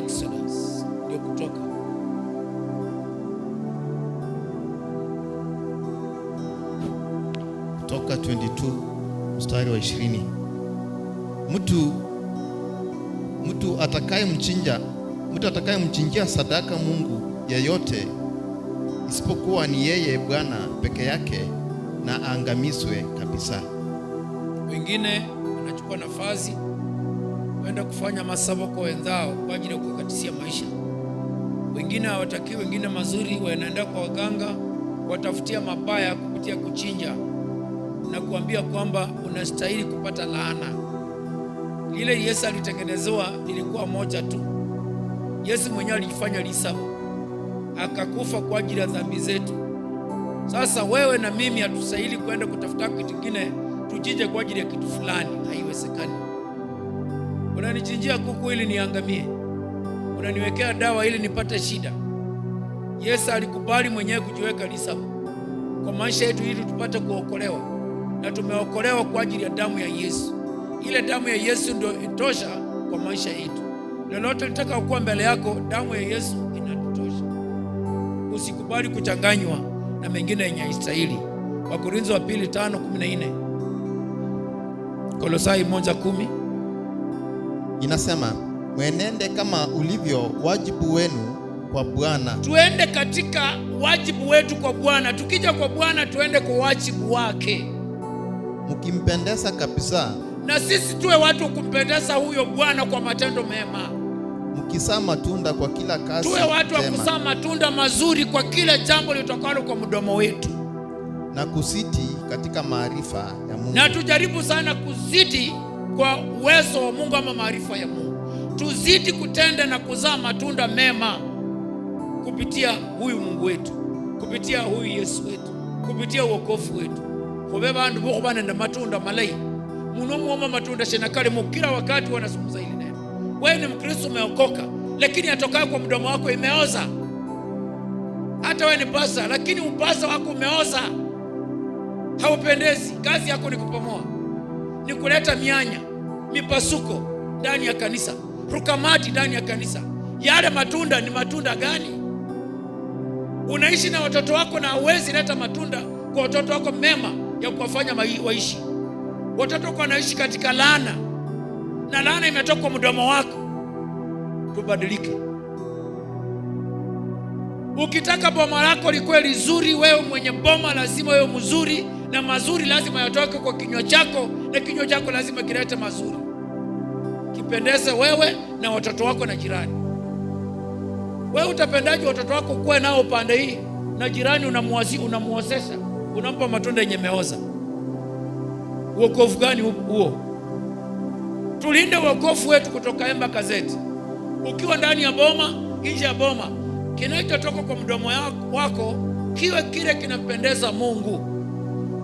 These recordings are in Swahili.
Exodus, ndio Kutoka. Kutoka 22 mstari wa 20. Mtu atakayemchinjia sadaka Mungu yeyote isipokuwa ni yeye Bwana peke yake, na aangamizwe kabisa. Wengine wanachukua nafasi kwenda kufanya masabako wenzao kwa ajili ya kukatisia maisha. Wengine hawataki, wengine mazuri, wanaenda kwa waganga watafutia mabaya kupitia kuchinja na kuambia kwamba unastahili kupata laana. Ile Yesu alitengenezewa ilikuwa moja tu. Yesu mwenyewe alijifanya lisaba, akakufa kwa ajili ya dhambi zetu. Sasa wewe na mimi hatustahili kwenda kutafuta kitu kingine tujije kwa ajili ya kitu fulani, haiwezekani. Unanichinjia kuku ili niangamie, unaniwekea dawa ili nipate shida. Yesu alikubali mwenyewe kujiweka lisaba kwa maisha yetu ili tupate kuokolewa, na tumeokolewa kwa ajili ya damu ya Yesu. Ile damu ya Yesu ndio itosha kwa maisha yetu. Lolote litaka kuwa mbele yako, damu ya Yesu inatosha. Usikubali kuchanganywa na mengine yenye haistahili. Wakorintho wa pili 5:14, Kolosai 1:10 inasema, mwenende kama ulivyo wajibu wenu kwa Bwana. Tuende katika wajibu wetu kwa Bwana. Tukija kwa Bwana tuende kwa wajibu wake, mkimpendeza kabisa. Na sisi tuwe watu wa kumpendeza huyo Bwana kwa matendo mema, mkizaa matunda kwa kila kazi. Tuwe watu wa kuzaa matunda mazuri kwa kila jambo litokalo kwa mdomo wetu, na kuzidi katika maarifa ya Mungu. Na tujaribu sana kuzidi kwa uwezo wa Mungu ama maarifa ya Mungu. Tuzidi kutenda na kuzaa matunda mema kupitia huyu Mungu wetu, kupitia huyu Yesu wetu, kupitia wokovu wetu. Kubeba bandu bokubana na matunda malai. Munomuoma matunda shenakale mu kila wakati wanazungumza hili neno. Wewe ni Mkristo umeokoka, lakini atokayo kwa mdomo wako imeoza. Hata wewe ni pasa, lakini upasa wako umeoza. Haupendezi. Kazi yako ni kupomoa, ni kuleta mianya, mipasuko ndani ya kanisa, rukamati ndani ya kanisa. Yale matunda ni matunda gani? Unaishi na watoto wako na huwezi leta matunda kwa watoto wako mema ya kuwafanya waishi. Watoto wako wanaishi katika laana, na laana imetoka kwa mdomo wako. Tubadilike. Ukitaka boma lako likuwe lizuri, wewe mwenye boma lazima wewe mzuri, na mazuri lazima yatoke kwa kinywa chako, na kinywa chako lazima kilete mazuri, kipendeze wewe na watoto wako na jirani. Wewe utapendaje watoto wako kuwe nao pande hii, na jirani unamuozesha, unampa matunda yenye meoza? Wokovu gani huo? Tulinde wokovu wetu kutoka Emba Gazeti. Ukiwa ndani ya boma, nje ya boma, kinachotoka kwa mdomo wako kiwe kile kinampendeza Mungu.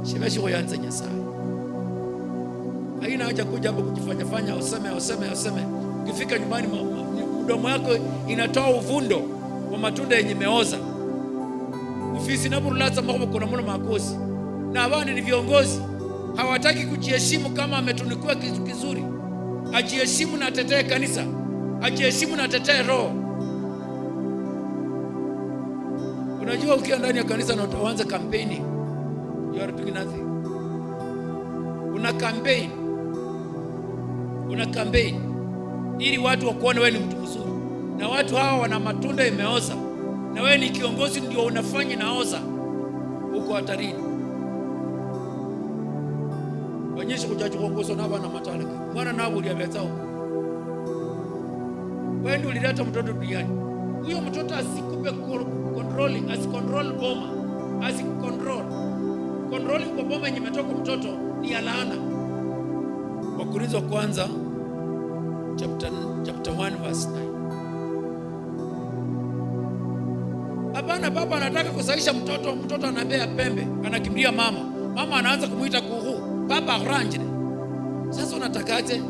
Shimeshi kuyanza Nyasaye. Haina haja kuja hapo kujifanya useme. Ukifika nyumbani mdomo yako inatoa uvundo wa matunda yenye meoza. Ofisi na burulaza mambo kuna mbona makosi. Na abandi ni viongozi hawataki kujiheshimu kama ametunikiwa kitu kizuri. Ajiheshimu na atetee kanisa, ajiheshimu na atetee roho. Unajua ukiwa ndani ya kanisa na utaanza kampeni, you are doing nothing. Una campaign ili watu wakuone wewe ni mtu mzuri, na watu hawa wana matunda imeoza, na wewe ni kiongozi ndio unafanya naoza. Uko hatarini. Wanyesha kujaji kuongozo na bana matala. Mwana nabo ulialetao. Wewe ndio ulileta mtoto duniani. Huyo mtoto asikupe asikontrol boma. Controlling kwa boma yenye imetoka mtoto ni ya laana. Wakorintho wa kwanza chapter 1 verse 9. Hapana, baba anataka kusaisha mtoto anabea pembe, anakimbilia mama anaanza kumuita kuhu, baba ranjire. Sasa unatakaje?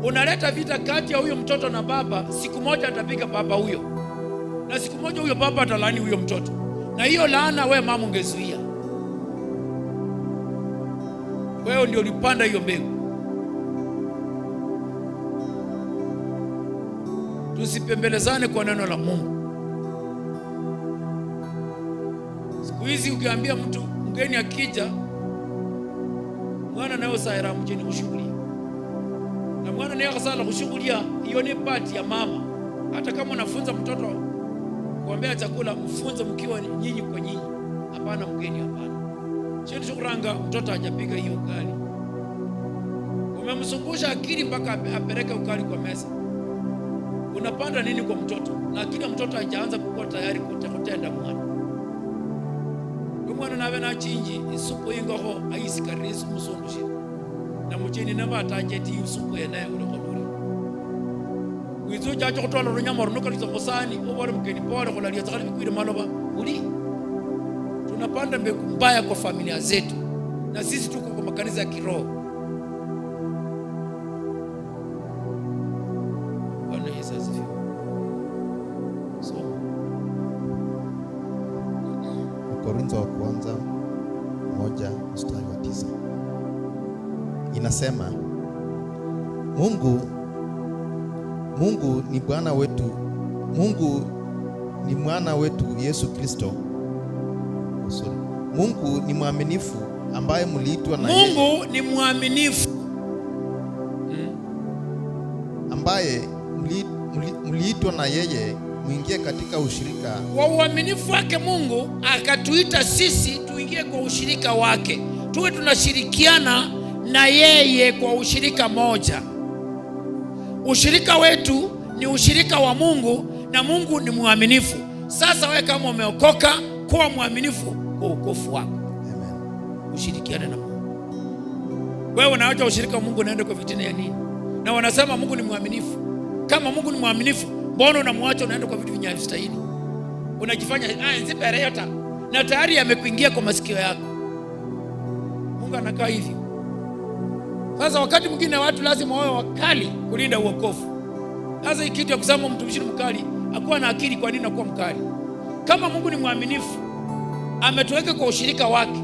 Unaleta vita kati ya huyo mtoto na baba. Siku moja atapiga baba huyo, na siku moja huyo baba atalani huyo mtoto, na hiyo laana wewe mama ungezuia. Wewe ndio ulipanda hiyo mbegu. tusipembelezane kwa neno la Mungu. Siku hizi ukiambia mtu mgeni akija, mwana nayo saira mjeni kushughulia, na mwana nayo kasala kushughulia, hiyo ni part ya mama. Hata kama unafunza mtoto kuombea chakula, mfunze mkiwa nyinyi kwa nyinyi, hapana mgeni, hapana. Sio shukranga mtoto hajapiga hiyo ugali, umemzungusha akili mpaka apeleke ugali kwa meza. Unapanda nini kwa mtoto? Na akili ya mtoto hajaanza kuwa tayari kutenda mwana. Mwana nawe na chinji isupu ingoho ayisikarisu musundushe na muchini naba atajeti isupu yenaye ulikoduri wizu jacho kutola runyama runuka lizokosani obore mkeni pole kulalia takali mikwiri maloba uli. Tunapanda mbegu mbaya kwa familia zetu, na sisi tuko kwa makanisa ya kiroho. Bwana Yesu asifiwe. Korintho wa kwanza 1:9 inasema, Mungu ni Bwana wetu, Mungu ni mwana wetu Yesu Kristo. Mungu ni mwaminifu ambaye mliitwa na yeye. Mungu ni mwaminifu ambaye mliitwa na yeye muingie katika ushirika. Kwa uaminifu wake Mungu akatuita sisi tuingie kwa ushirika wake, tuwe tunashirikiana na yeye kwa ushirika moja. Ushirika wetu ni ushirika wa Mungu, na Mungu ni mwaminifu. Sasa wewe kama umeokoka, kuwa mwaminifu kwa wokovu wako. Amen. Ushirikiane na Mungu. Wewe unaacha ushirika wa Mungu unaenda kwa fitina ya nini? Na wanasema Mungu ni mwaminifu. Kama Mungu ni mwaminifu, mbona unamwacha unaenda kwa vitu vinyastahili? Unajifanya nzipereyota na tayari yamekuingia kwa masikio yako. Mungu anakaa hivi. Sasa wakati mwingine watu lazima wawe wakali kulinda uokovu. Sasa hii kitu ya kusema mtumishi mkali, akuwa na akili. Kwa nini anakuwa mkali? Kama Mungu ni mwaminifu, ametuweka kwa ushirika wake,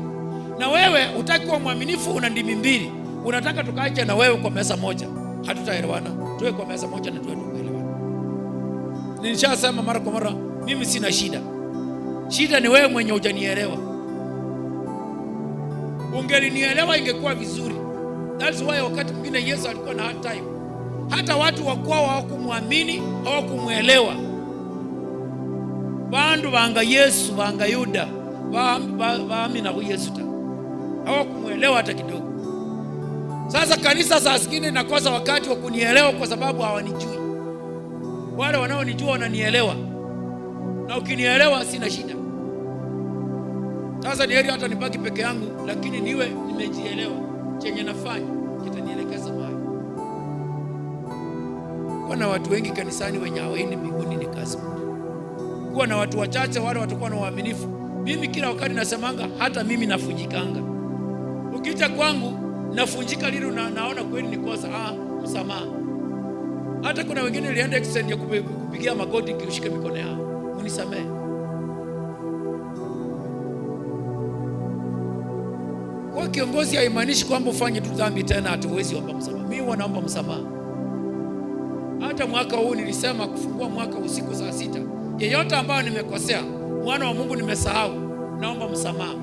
na wewe hutaki kuwa mwaminifu, una ndimi mbili, unataka tukaache na wewe kwa meza moja, hatutaelewana. Tuwe kwa meza moja na tuwe tuelewana. Nilishasema mara kwa mara, mimi sina shida. Shida ni wewe mwenye hujanielewa. Ungelinielewa ingekuwa vizuri. That's why wakati mwingine Yesu alikuwa na hard time. Hata watu wakwao hawakumwamini, hawakumuelewa. Bandu banga Yesu, banga Yuda, baamina kwa Yesu ta, hawakumuelewa hata kidogo. Sasa kanisa saa zingine nakosa wakati wa kunielewa kwa sababu hawanijui. Wale wanaonijua wananielewa, na ukinielewa sina shida. Sasa ni heri hata nibaki peke yangu, lakini niwe nimejielewa, chenye nafanya kitanielekeza mahali. Kuna watu wengi kanisani wenye hawaendi mbinguni, ni kazi bure. Kuwa na watu wachache wale watakuwa na uaminifu. Mimi kila wakati nasemanga, hata mimi nafunjikanga. Ukija kwangu nafunjika lilo na naona kweli ni kosa, msamaha. Hata kuna wengine nilienda extend ya kupigia magoti kiushike mikono yao, unisamehe. Kwa kiongozi haimaanishi kwamba ufanye tu dhambi tena hatuwezi omba msamaha. Mimi wanaomba msamaha. Hata mwaka huu nilisema kufungua mwaka usiku saa 6. Yeyote ambayo nimekosea, mwana wa Mungu nimesahau, naomba msamaha.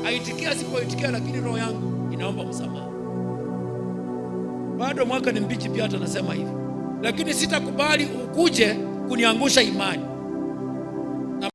Aitikia sipoitikia, lakini roho yangu inaomba msamaha. Bado mwaka ni mbichi pia, hata nasema hivi. Lakini sitakubali ukuje kuniangusha imani.